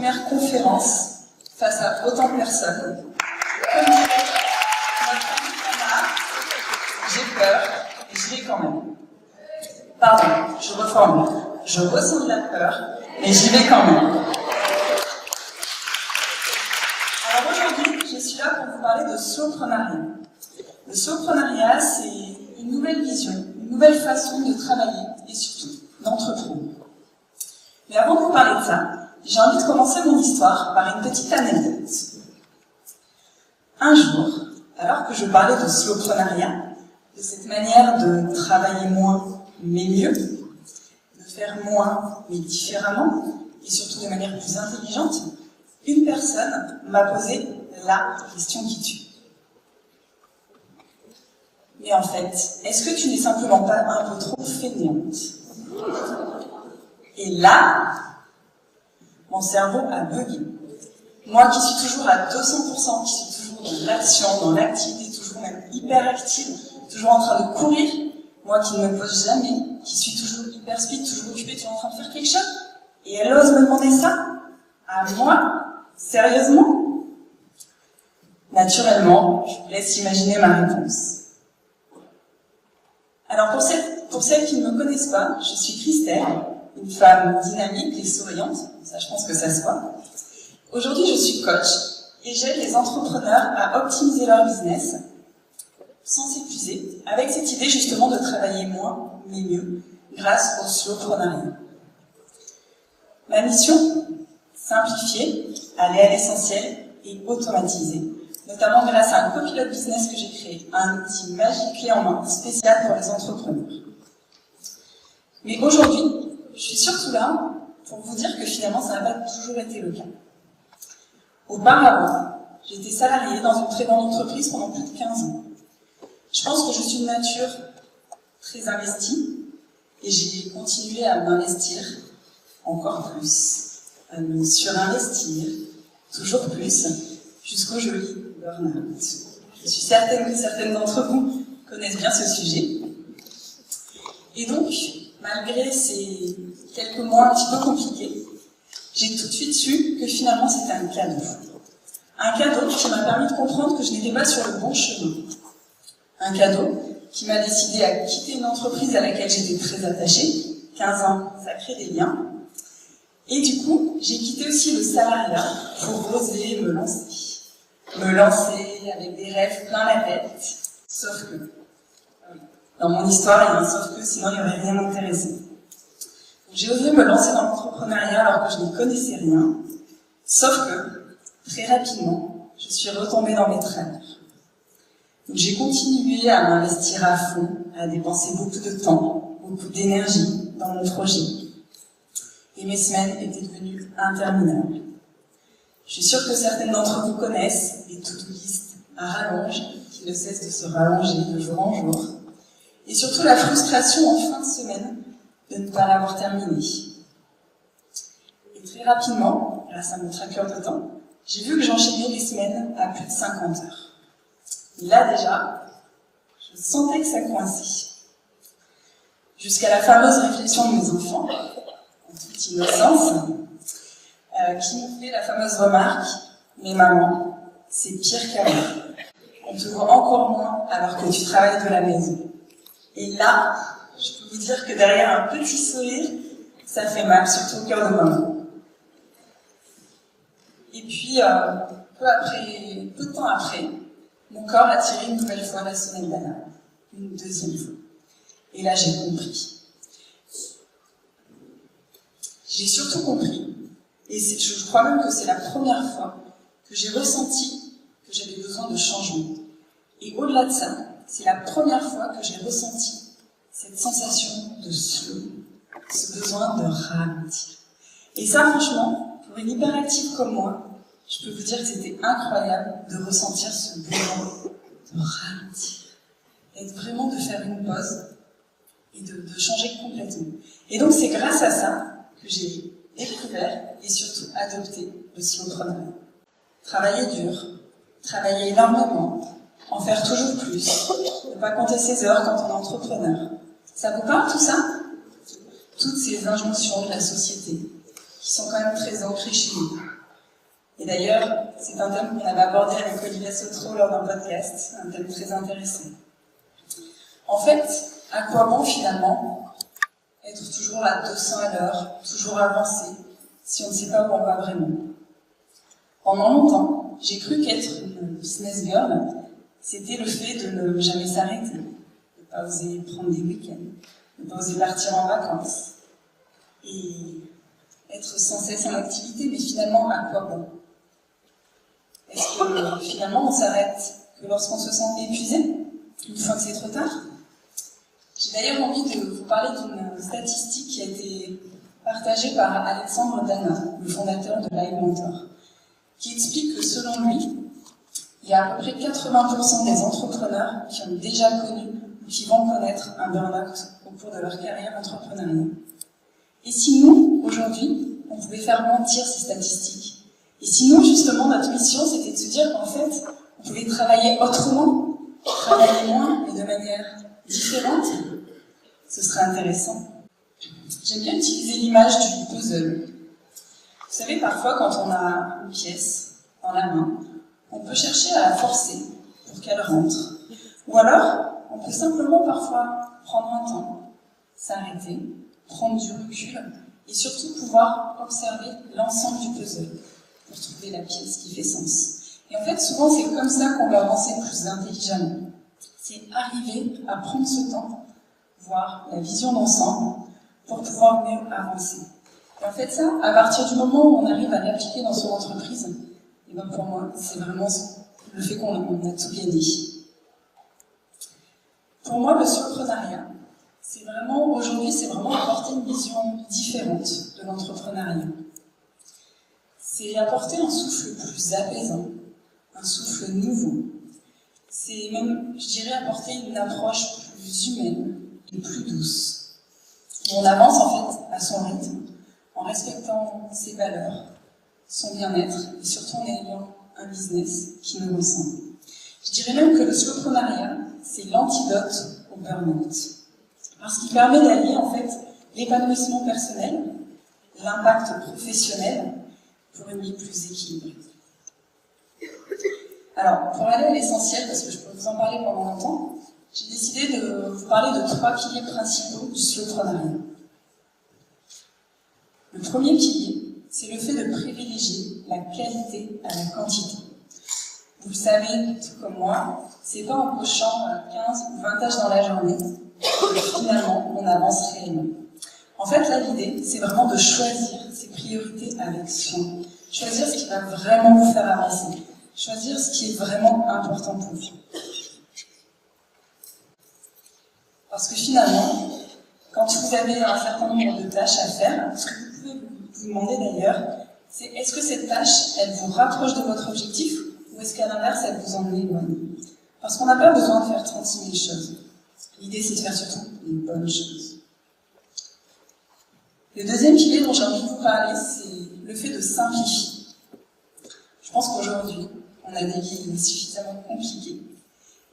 première conférence face à autant de personnes. Comme dirait notre ami Thomas, j'ai peur et j'y vais quand même. Pardon, je reformule. Je ressens de la peur, mais j'y vais quand même. Alors aujourd'hui, je suis là pour vous parler de slowpreneuriat. Le slowpreneuriat, c'est une nouvelle vision, une nouvelle façon de travailler et surtout d'entreprendre. Mais avant de vous parler de ça, j'ai envie de commencer mon histoire par une petite anecdote. Un jour, alors que je parlais de slowpreneuriat, de cette manière de travailler moins mais mieux, de faire moins mais différemment, et surtout de manière plus intelligente, une personne m'a posé la question qui tue. Mais en fait, est-ce que tu n'es simplement pas un peu trop fainéante? Et là, mon cerveau a bugué. Moi qui suis toujours à 200%, qui suis toujours dans l'action, dans l'activité, toujours même hyper active, toujours en train de courir, moi qui ne me pose jamais, qui suis toujours hyper speed, toujours occupée, toujours en train de faire quelque chose, et elle ose me demander ça? À moi? Sérieusement? Naturellement, je vous laisse imaginer ma réponse. Alors pour celles qui ne me connaissent pas, je suis Christelle, une femme dynamique et souriante, ça je pense que ça se voit. Aujourd'hui je suis coach et j'aide les entrepreneurs à optimiser leur business sans s'épuiser, avec cette idée justement de travailler moins mais mieux grâce au slowpreneuriat. Ma mission, simplifier, aller à l'essentiel et automatiser, notamment grâce à un copilote business que j'ai créé, un outil magique clé en main spécial pour les entrepreneurs. Mais aujourd'hui, je suis surtout là pour vous dire que finalement ça n'a pas toujours été le cas. Auparavant, j'étais salariée dans une très grande entreprise pendant plus de 15 ans. Je pense que je suis de nature très investie et j'ai continué à m'investir encore plus, à me surinvestir toujours plus, jusqu'au joli burn-out. Je suis certaine que certaines d'entre vous connaissent bien ce sujet. Et donc, malgré ces quelques mois un petit peu compliqués, j'ai tout de suite su que finalement c'était un cadeau. Un cadeau qui m'a permis de comprendre que je n'étais pas sur le bon chemin. Un cadeau qui m'a décidé à quitter une entreprise à laquelle j'étais très attachée. 15 ans, ça crée des liens. Et du coup, j'ai quitté aussi le salariat pour oser me lancer. Me lancer avec des rêves plein la tête. Sauf que, dans mon histoire, il y a un sauf que, sinon il n'y aurait rien d'intéressant. J'ai osé me lancer dans l'entrepreneuriat alors que je n'y connaissais rien. Sauf que, très rapidement, je suis retombée dans mes travers. Donc j'ai continué à m'investir à fond, à dépenser beaucoup de temps, beaucoup d'énergie dans mon projet. Et mes semaines étaient devenues interminables. Je suis sûre que certaines d'entre vous connaissent les to-do list à rallonge, qui ne cessent de se rallonger de jour en jour. Et surtout la frustration en fin de semaine de ne pas l'avoir terminé. Et très rapidement, grâce à mon tracker de temps, j'ai vu que j'enchaînais les semaines à plus de 50 heures. Et là déjà, je sentais que ça coinçait. Jusqu'à la fameuse réflexion de mes enfants, en toute innocence, qui m'ont fait la fameuse remarque « Mais maman, c'est pire qu'avant. On te voit encore moins alors que tu travailles de la maison. » Et là, je peux vous dire que derrière un petit sourire, ça fait mal, surtout au cœur de maman. Et puis, peu de temps après, mon corps a tiré une nouvelle fois la sonnette d'alarme, une deuxième fois. Et là, j'ai compris. J'ai surtout compris, et je crois même que c'est la première fois que j'ai ressenti que j'avais besoin de changement. Et au-delà de ça, c'est la première fois que j'ai ressenti cette sensation de slow, ce besoin de ralentir. Et ça, franchement, pour une hyperactive comme moi, je peux vous dire que c'était incroyable de ressentir ce besoin de ralentir. Et vraiment de faire une pause et de changer complètement. Et donc c'est grâce à ça que j'ai découvert et surtout adopté le slowpreneuriat. Travailler dur, travailler énormément, en faire toujours plus, ne pas compter ses heures quand on est entrepreneur. Ça vous parle tout ça? Toutes ces injonctions de la société qui sont quand même très ancrées chez nous. Et d'ailleurs, c'est un thème qu'on avait abordé avec Olivier Sautreau lors d'un podcast, un thème très intéressant. En fait, à quoi bon finalement être toujours à 200 à l'heure, toujours avancer, si on ne sait pas où on va vraiment? Pendant longtemps, j'ai cru qu'être une business girl, c'était le fait de ne jamais s'arrêter, de ne pas oser prendre des week-ends, de ne pas oser partir en vacances, et être sans cesse en activité, mais finalement, à quoi bon? Est-ce que finalement on s'arrête que lorsqu'on se sent épuisé, une fois que c'est trop tard? J'ai d'ailleurs envie de vous parler d'une statistique qui a été partagée par Alexandre Dana, le fondateur de Live Mentor, qui explique que selon lui, il y a à peu près 80% des entrepreneurs qui ont déjà connu ou qui vont connaître un burn-out au cours de leur carrière entrepreneuriale. Et si nous, aujourd'hui, on pouvait faire mentir ces statistiques, et si nous, justement, notre mission, c'était de se dire qu'en fait, on pouvait travailler autrement, travailler moins et de manière différente, ce serait intéressant. J'aime bien utiliser l'image du puzzle. Vous savez, parfois, quand on a une pièce dans la main, on peut chercher à la forcer pour qu'elle rentre. Ou alors, on peut simplement parfois prendre un temps, s'arrêter, prendre du recul et surtout pouvoir observer l'ensemble du puzzle pour trouver la pièce qui fait sens. Et en fait, souvent, c'est comme ça qu'on va avancer plus intelligemment. C'est arriver à prendre ce temps, voir la vision d'ensemble pour pouvoir mieux avancer. Et en fait, ça, à partir du moment où on arrive à l'appliquer dans son entreprise, et ben pour moi, c'est vraiment le fait qu'on a tout gagné. Pour moi, le surpreneuriat, c'est vraiment apporter une vision différente de l'entrepreneuriat. C'est apporter un souffle plus apaisant, un souffle nouveau. C'est même, je dirais, apporter une approche plus humaine et plus douce. Et on avance en fait à son rythme, en respectant ses valeurs, son bien-être et surtout en ayant un business qui nous ressemble. Je dirais même que le slowpreneuriat, c'est l'antidote au burn-out. Parce qu'il permet d'allier en fait l'épanouissement personnel, l'impact professionnel pour une vie plus équilibrée. Alors, pour aller à l'essentiel, parce que je peux vous en parler pendant longtemps, j'ai décidé de vous parler de 3 piliers principaux du slowpreneuriat. Le premier pilier, c'est le fait de privilégier la qualité à la quantité. Vous le savez, tout comme moi, c'est pas en cochant 15 ou 20 tâches dans la journée que finalement on avance réellement. En fait, là, l'idée, c'est vraiment de choisir ses priorités avec soin. Choisir ce qui va vraiment vous faire avancer. Choisir ce qui est vraiment important pour vous. Parce que finalement, quand vous avez un certain nombre de tâches à faire, ce que vous pouvez vous demander d'ailleurs, c'est est-ce que cette tâche, elle vous rapproche de votre objectif ou est-ce qu'à l'inverse, elle vous en éloigne? Parce qu'on n'a pas besoin de faire 36 000 choses. L'idée, c'est de faire surtout les bonnes choses. Le deuxième pilier dont j'ai envie de vous parler, c'est le fait de simplifier. Je pense qu'aujourd'hui, on a des vies suffisamment compliquées.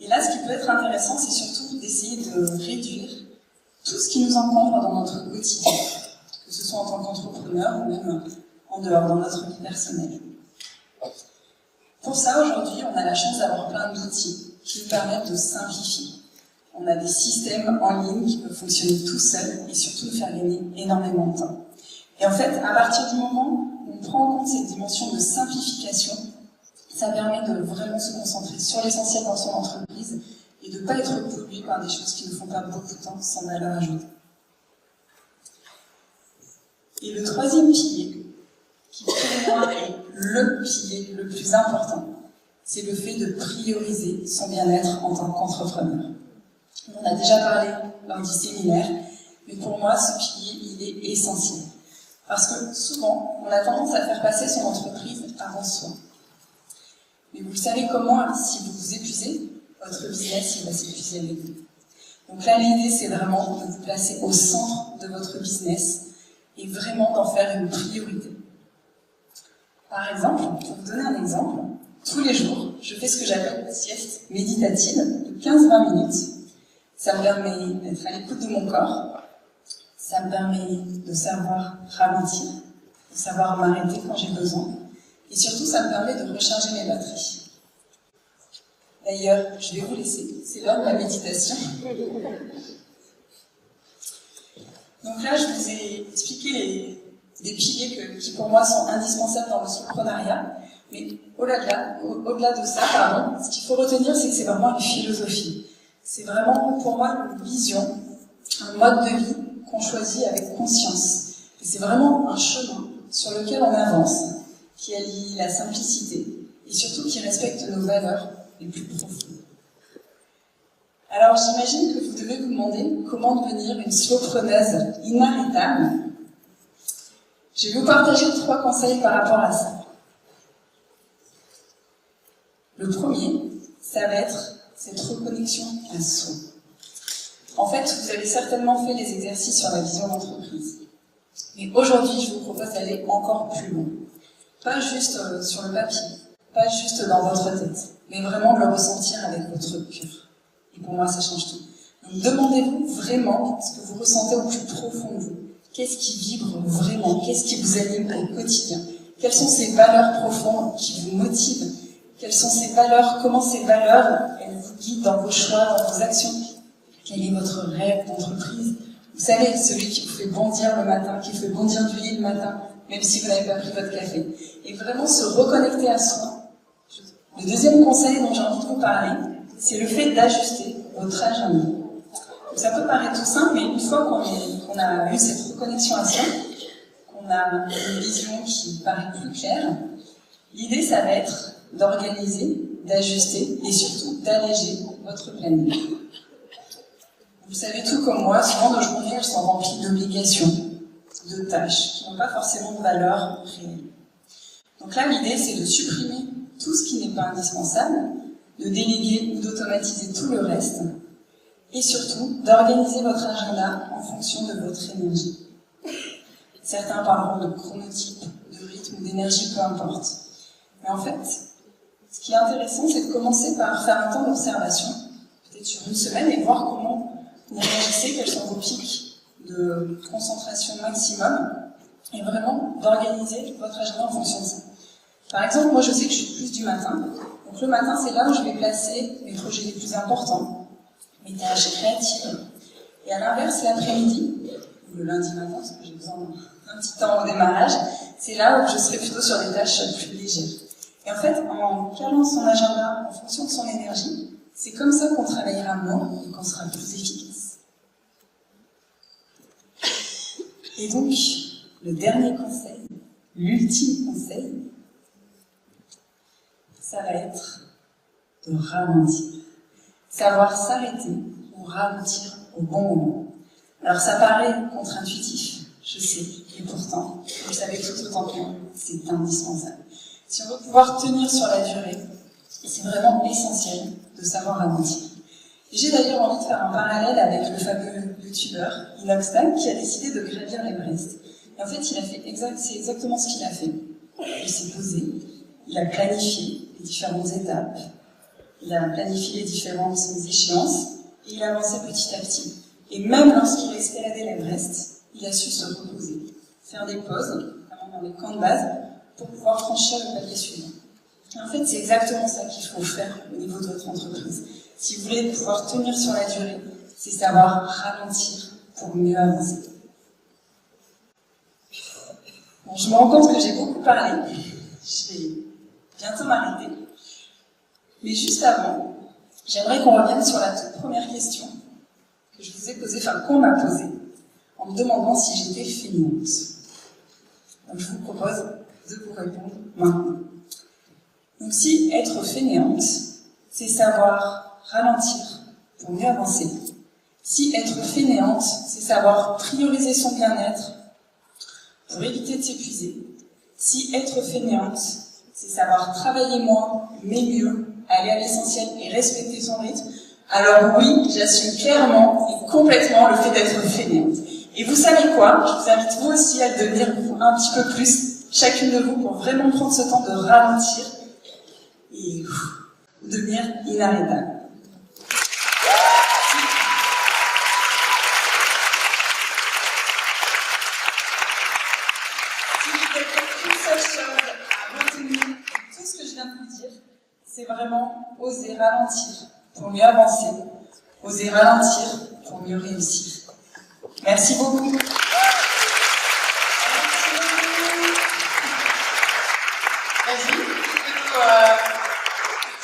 Et là, ce qui peut être intéressant, c'est surtout d'essayer de réduire tout ce qui nous encombre dans notre quotidien, que ce soit en tant qu'entrepreneur ou même en dehors, dans notre vie personnelle. Pour ça, aujourd'hui, on a la chance d'avoir plein d'outils qui nous permettent de simplifier. On a des systèmes en ligne qui peuvent fonctionner tout seuls et surtout nous faire gagner énormément de temps. Et en fait, à partir du moment où on prend en compte cette dimension de simplification, ça permet de vraiment se concentrer sur l'essentiel dans son entreprise et de ne pas être pollué par des choses qui ne font pas beaucoup de temps sans valeur ajoutée. Et le troisième pilier, qui pour moi est le pilier le plus important, c'est le fait de prioriser son bien-être en tant qu'entrepreneur. On en a déjà parlé lors du séminaire, mais pour moi, ce pilier, il est essentiel. Parce que souvent, on a tendance à faire passer son entreprise avant soi. Mais vous le savez comment, si vous vous épuisez, votre business, il va s'épuiser avec vous. Donc là, l'idée, c'est vraiment de vous placer au centre de votre business et vraiment d'en faire une priorité. Par exemple, pour vous donner un exemple, tous les jours, je fais ce que j'appelle une sieste méditative de 15-20 minutes. Ça me permet d'être à l'écoute de mon corps, ça me permet de savoir ralentir, de savoir m'arrêter quand j'ai besoin, Et surtout, ça me permet de recharger mes batteries. D'ailleurs, je vais vous laisser, c'est l'heure de la méditation. Donc là, je vous ai expliqué des piliers qui pour moi sont indispensables dans le soloprenariat. Mais au-delà de ça, ce qu'il faut retenir, c'est que c'est vraiment une philosophie. C'est vraiment pour moi une vision, un mode de vie qu'on choisit avec conscience. Et c'est vraiment un chemin sur lequel on avance, qui allie la simplicité et surtout qui respecte nos valeurs les plus profondes. Alors j'imagine que vous devez vous demander comment devenir une slow-preneuse inarrêtable. Je vais vous partager 3 conseils par rapport à ça. Le premier, ça va être cette reconnexion à soi. En fait, vous avez certainement fait des exercices sur la vision d'entreprise. Mais aujourd'hui, je vous propose d'aller encore plus loin. Pas juste sur le papier, pas juste dans votre tête, mais vraiment de le ressentir avec votre cœur. Et pour moi, ça change tout. Donc demandez-vous vraiment ce que vous ressentez au plus profond de vous. Qu'est-ce qui vibre vraiment? Qu'est-ce qui vous anime au quotidien? Quelles sont ces valeurs profondes qui vous motivent? Quelles sont ces valeurs? Comment ces valeurs, elles vous guident dans vos choix, dans vos actions? Quel est votre rêve d'entreprise? Vous savez, celui qui vous fait bondir le matin, qui vous fait bondir du lit le matin, même si vous n'avez pas pris votre café. Et vraiment se reconnecter à soi. Le deuxième conseil dont j'ai envie de vous parler, c'est le fait d'ajuster votre agenda. Ça peut paraître tout simple, mais une fois qu'on a eu cette reconnexion à soi, qu'on a une vision qui paraît plus claire, l'idée, ça va être d'organiser, d'ajuster et surtout d'alléger votre planning. Vous savez tout comme moi, souvent nos journées, elles sont remplies d'obligations, de tâches qui n'ont pas forcément de valeur réelle. Donc là, l'idée, c'est de supprimer tout ce qui n'est pas indispensable, de déléguer ou d'automatiser tout le reste, et surtout d'organiser votre agenda en fonction de votre énergie. Certains parleront de chronotype, de rythme ou d'énergie, peu importe. Mais en fait, ce qui est intéressant, c'est de commencer par faire un temps d'observation, peut-être sur une semaine, et voir comment vous réagissez, quels sont vos pics de concentration maximum, et vraiment d'organiser votre agenda en fonction de ça. Par exemple, moi je sais que je suis plus du matin, donc le matin c'est là où je vais placer mes projets les plus importants, mes tâches créatives. Et à l'inverse, l'après-midi, ou le lundi matin, parce que j'ai besoin d'un petit temps au démarrage, c'est là où je serai plutôt sur des tâches plus légères. Et en fait, en calant son agenda en fonction de son énergie, c'est comme ça qu'on travaillera moins et qu'on sera plus efficace. Et donc, le dernier conseil, l'ultime conseil, ça va être de ralentir. Savoir s'arrêter ou ralentir au bon moment. Alors ça paraît contre-intuitif, je sais, et pourtant, vous le savez tout autant que moi, c'est indispensable. Si on veut pouvoir tenir sur la durée, c'est vraiment essentiel de savoir ralentir. J'ai d'ailleurs envie de faire un parallèle avec le fameux youtubeur Inoxtag qui a décidé de gravir l'Everest. Et en fait, c'est exactement ce qu'il a fait. Il s'est posé, il a planifié les différentes étapes, il a planifié les différentes échéances, et il a avancé petit à petit. Et même lorsqu'il a escaladé l'Everest, il a su se reposer, faire des pauses, notamment dans les camps de base, pour pouvoir franchir le palier suivant. Et en fait, c'est exactement ça qu'il faut faire au niveau de votre entreprise. Si vous voulez pouvoir tenir sur la durée, c'est savoir ralentir pour mieux avancer. Bon, je me rends compte que j'ai beaucoup parlé. Je vais bientôt m'arrêter. Mais juste avant, j'aimerais qu'on revienne sur la toute première question que je vous ai posée, qu'on m'a posée, en me demandant si j'étais fainéante. Donc je vous propose de vous répondre maintenant. Donc si être fainéante, c'est savoir ralentir pour mieux avancer. Si être fainéante, c'est savoir prioriser son bien-être pour éviter de s'épuiser. Si être fainéante, c'est savoir travailler moins, mais mieux, aller à l'essentiel et respecter son rythme, alors oui, j'assume clairement et complètement le fait d'être fainéante. Et vous savez quoi? Je vous invite vous aussi à le devenir un petit peu plus, chacune de vous, pour vraiment prendre ce temps de ralentir et devenir inarrêtable. Si vous avez une seule chose à retenir c'est vraiment oser ralentir pour mieux avancer, oser ralentir pour mieux réussir. Merci beaucoup. Vas-y,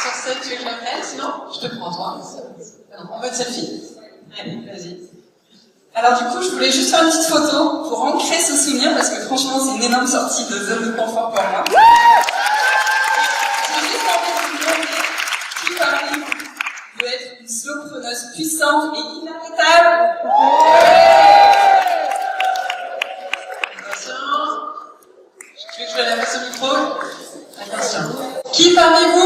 sur scène, tu veux que je l'appelle? Sinon, je te prends, toi. En mode selfie. Allez, vas-y. Alors du coup, je voulais juste faire une petite photo pour ancrer ce souvenir parce que franchement, c'est une énorme sortie de zone de confort pour moi. J'ai juste envie de vous demander qui parmi vous veut être une slow-preneuse puissante et inarrêtable. Attention. Tu veux que je lève ce micro? Attention. Qui parmi vous